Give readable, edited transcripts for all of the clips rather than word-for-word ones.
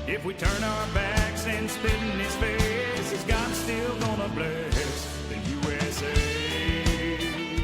If we turn our backs and spit in his face, is God still gonna bless the USA?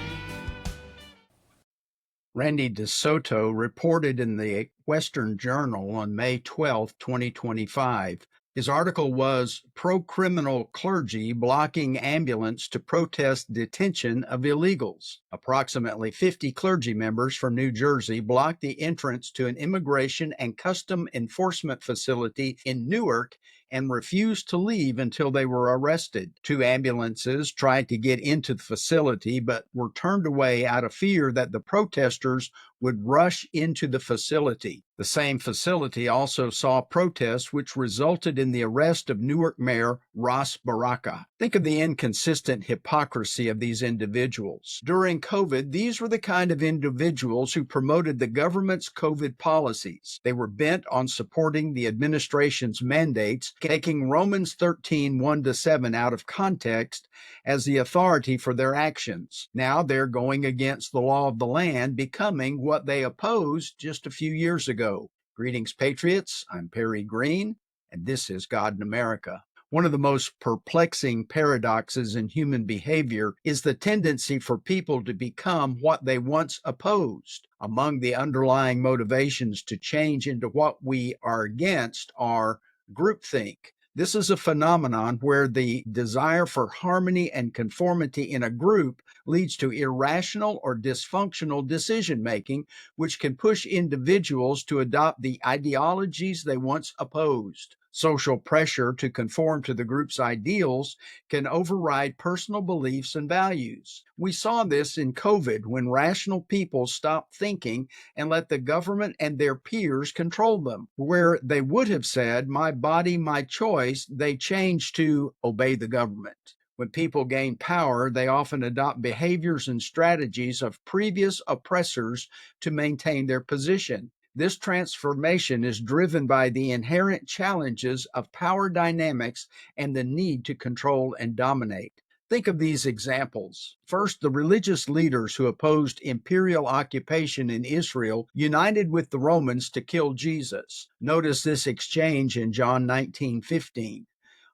Randy DeSoto reported in the Western Journal on May 12, 2025. His article was Pro-Criminal Clergy Blocking Ambulance to Protest Detention of Illegals. Approximately 50 clergy members from New Jersey blocked the entrance to an immigration and custom enforcement facility in Newark and refused to leave until they were arrested. 2 ambulances tried to get into the facility but were turned away out of fear that the protesters would rush into the facility. The same facility also saw protests which resulted in the arrest of Newark Mayor Ras Baraka. Think of the inconsistent hypocrisy of these individuals. During COVID, these were the kind of individuals who promoted the government's COVID policies. They were bent on supporting the administration's mandates, taking Romans 13, 1-7 out of context as the authority for their actions. Now they're going against the law of the land, becoming what they opposed just a few years ago. Greetings, Patriots. I'm Perry Green, and this is God in America. One of the most perplexing paradoxes in human behavior is the tendency for people to become what they once opposed. Among the underlying motivations to change into what we are against are groupthink. This is a phenomenon where the desire for harmony and conformity in a group leads to irrational or dysfunctional decision-making, which can push individuals to adopt the ideologies they once opposed. Social pressure to conform to the group's ideals can override personal beliefs and values. We saw this in COVID when rational people stopped thinking and let the government and their peers control them. Where they would have said, "My body, my choice," they changed to "obey the government." When people gain power, they often adopt behaviors and strategies of previous oppressors to maintain their position. This transformation is driven by the inherent challenges of power dynamics and the need to control and dominate. Think of these examples. First, the religious leaders who opposed imperial occupation in Israel united with the Romans to kill Jesus. Notice this exchange in John 19:15.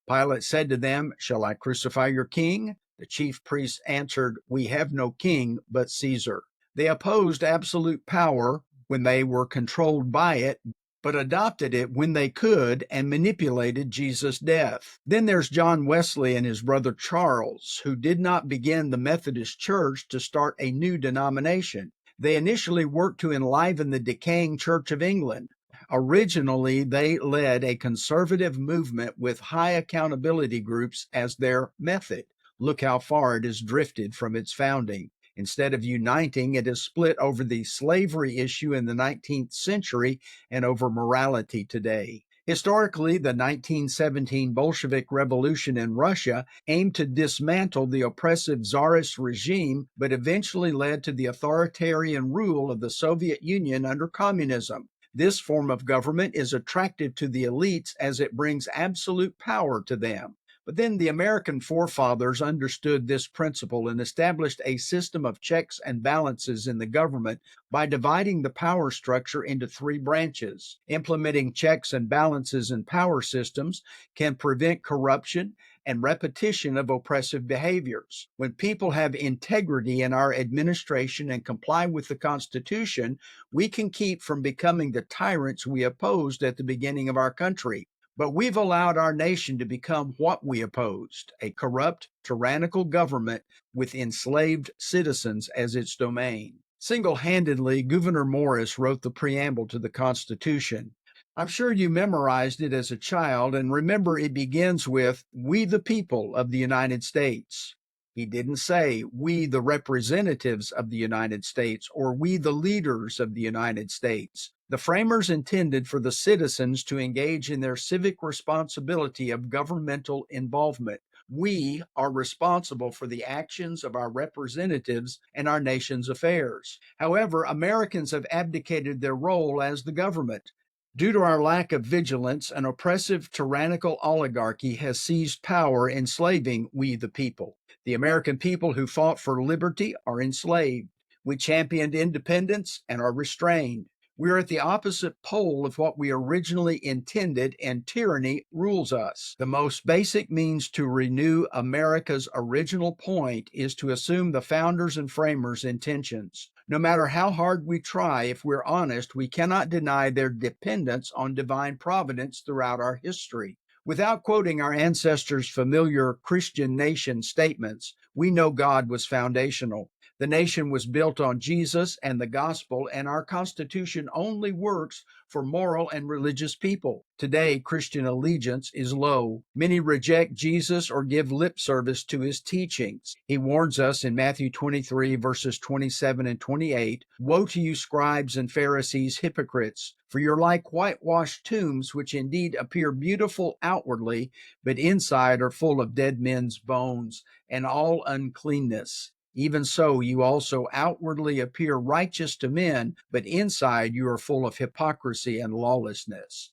Pilate said to them, "Shall I crucify your king?" The chief priests answered, "We have no king but Caesar." They opposed absolute power when they were controlled by it, but adopted it when they could and manipulated Jesus' death. Then there's John Wesley and his brother Charles, who did not begin the Methodist Church to start a new denomination. They initially worked to enliven the decaying Church of England. Originally, they led a conservative movement with high accountability groups as their method. Look how far it has drifted from its founding. Instead of uniting, it has split over the slavery issue in the 19th century and over morality today. Historically, the 1917 Bolshevik Revolution in Russia aimed to dismantle the oppressive Tsarist regime, but eventually led to the authoritarian rule of the Soviet Union under communism. This form of government is attractive to the elites as it brings absolute power to them. But then the American forefathers understood this principle and established a system of checks and balances in the government by dividing the power structure into 3 branches. Implementing checks and balances in power systems can prevent corruption and repetition of oppressive behaviors. When people have integrity in our administration and comply with the Constitution, we can keep from becoming the tyrants we opposed at the beginning of our country. But we've allowed our nation to become what we opposed, a corrupt, tyrannical government with enslaved citizens as its domain. Single-handedly, Gouverneur Morris wrote the preamble to the Constitution. I'm sure you memorized it as a child, and remember it begins with, "We the people of the United States." He didn't say, "We the representatives of the United States," or "We the leaders of the United States." The framers intended for the citizens to engage in their civic responsibility of governmental involvement. We are responsible for the actions of our representatives and our nation's affairs. However, Americans have abdicated their role as the government. Due to our lack of vigilance, an oppressive, tyrannical oligarchy has seized power, enslaving we the people. The American people who fought for liberty are enslaved. We championed independence and are restrained. We're at the opposite pole of what we originally intended, and tyranny rules us. The most basic means to renew America's original point is to assume the founders' and framers' intentions. No matter how hard we try, if we're honest, we cannot deny their dependence on divine providence throughout our history. Without quoting our ancestors' familiar Christian nation statements, we know God was foundational. The nation was built on Jesus and the gospel, and our Constitution only works for moral and religious people. Today, Christian allegiance is low. Many reject Jesus or give lip service to his teachings. He warns us in Matthew 23, verses 27 and 28, "Woe to you, scribes and Pharisees, hypocrites! For you're like whitewashed tombs, which indeed appear beautiful outwardly, but inside are full of dead men's bones and all uncleanness. Even so, you also outwardly appear righteous to men, but inside you are full of hypocrisy and lawlessness."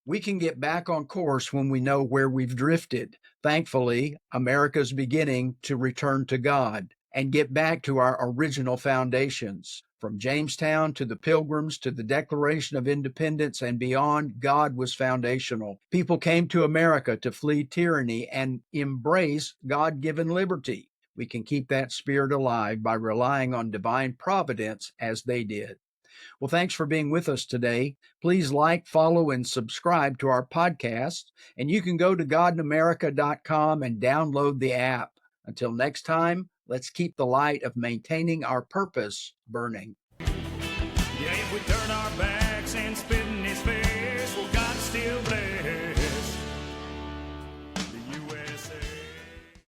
We can get back on course when we know where we've drifted. Thankfully, America's beginning to return to God and get back to our original foundations. From Jamestown to the Pilgrims to the Declaration of Independence and beyond, God was foundational. People came to America to flee tyranny and embrace God-given liberty. We can keep that spirit alive by relying on divine providence as they did. Well, thanks for being with us today. Please like, follow, and subscribe to our podcast. And you can go to godinamerica.com and download the app. Until next time, let's keep the light of maintaining our purpose burning. Yeah, if we turn our back